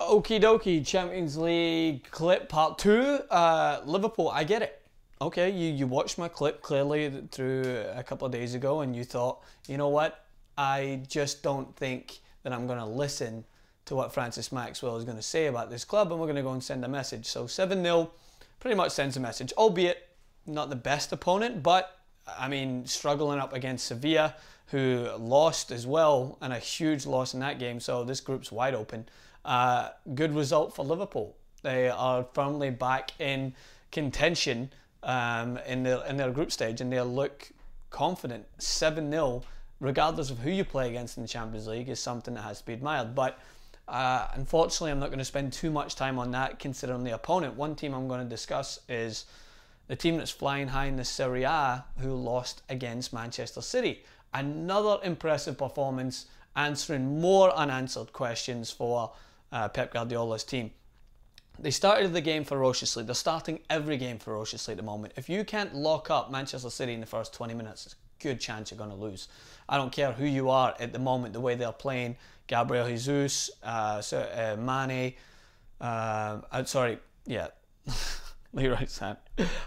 Okie dokie, Champions League clip part 2. Liverpool, I get it. Okay, you watched my clip clearly through a couple of days ago and you thought, you know what, I just don't think that I'm going to listen to what Francis Maxwell is going to say about this club, and we're going to go and send a message. So 7-0 pretty much sends a message, albeit not the best opponent, but I mean, struggling up against Sevilla, who lost as well, and a huge loss in that game, so this group's wide open. Good result for Liverpool. They are firmly back in contention in their group stage, and they look confident. 7-0, regardless of who you play against in the Champions League, is something that has to be admired. But unfortunately, I'm not going to spend too much time on that, considering the opponent. One team I'm going to discuss is the team that's flying high in the Serie A, who lost against Manchester City. Another impressive performance, answering more unanswered questions for Pep Guardiola's team. They started the game ferociously. They're starting every game ferociously at the moment. If you can't lock up Manchester City in the first 20 minutes, it's a good chance you're going to lose. I don't care who you are at the moment, the way they're playing. Gabriel Jesus, Mane, Leroy Sané.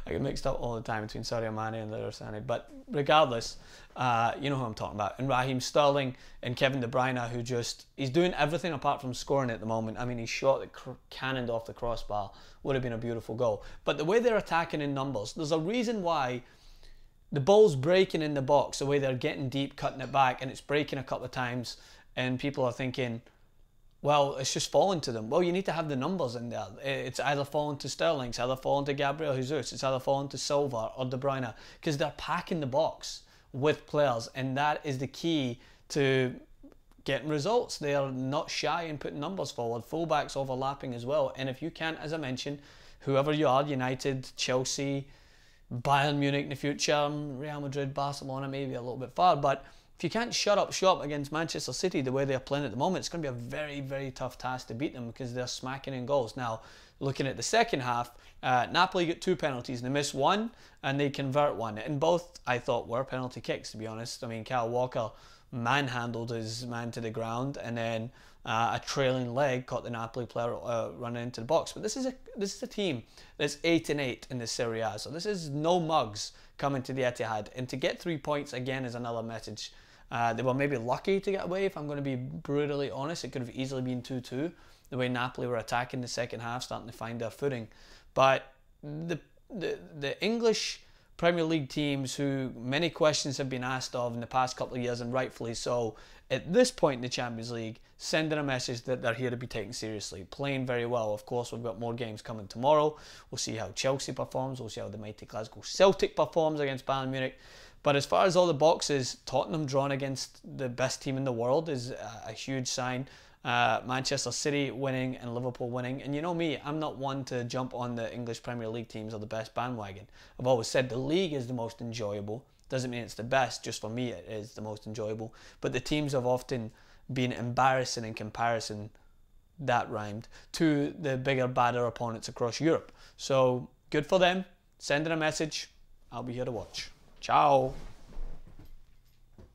I get mixed up all the time between Sadio Mane and Leroy Sané. But regardless, you know who I'm talking about. And Raheem Sterling and Kevin De Bruyne, who he's doing everything apart from scoring at the moment. I mean, he shot the cannoned off the crossbar. Would have been a beautiful goal. But the way they're attacking in numbers, there's a reason why the ball's breaking in the box, the way they're getting deep, cutting it back, and it's breaking a couple of times, and people are thinking, well, it's just falling to them. Well, you need to have the numbers in there. It's either falling to Sterling, it's either falling to Gabriel Jesus, it's either falling to Silva or De Bruyne, because they're packing the box with players, and that is the key to getting results. They are not shy in putting numbers forward. Fullbacks overlapping as well. And if you can't, as I mentioned, whoever you are, United, Chelsea, Bayern Munich in the future, Real Madrid, Barcelona, maybe a little bit far, but if you can't shut up shop against Manchester City the way they're playing at the moment, it's going to be a very, very tough task to beat them, because they're smacking in goals. Now, looking at the second half, Napoli get 2 penalties, and they miss one, and they convert one. And both, I thought, were penalty kicks, to be honest. I mean, Kyle Walker manhandled his man to the ground, and then a trailing leg caught the Napoli player running into the box. But this is a team that's 8-8 in the Serie A, so this is no mugs coming to the Etihad. And to get 3 points again is another message. They were maybe lucky to get away, if I'm going to be brutally honest. It could have easily been 2-2, the way Napoli were attacking the second half, starting to find their footing. But the English Premier League teams, who many questions have been asked of in the past couple of years, and rightfully so, at this point in the Champions League, sending a message that they're here to be taken seriously, playing very well. Of course, we've got more games coming tomorrow. We'll see how Chelsea performs. We'll see how the mighty Glasgow Celtic performs against Bayern Munich. But as far as all the boxes, Tottenham drawn against the best team in the world is a huge sign. Manchester City winning and Liverpool winning. And you know me, I'm not one to jump on the English Premier League teams or the best bandwagon. I've always said the league is the most enjoyable. Doesn't mean it's the best, just for me it is the most enjoyable. But the teams have often been embarrassing in comparison, that rhymed, to the bigger, badder opponents across Europe. So good for them, sending a message. I'll be here to watch. Ciao.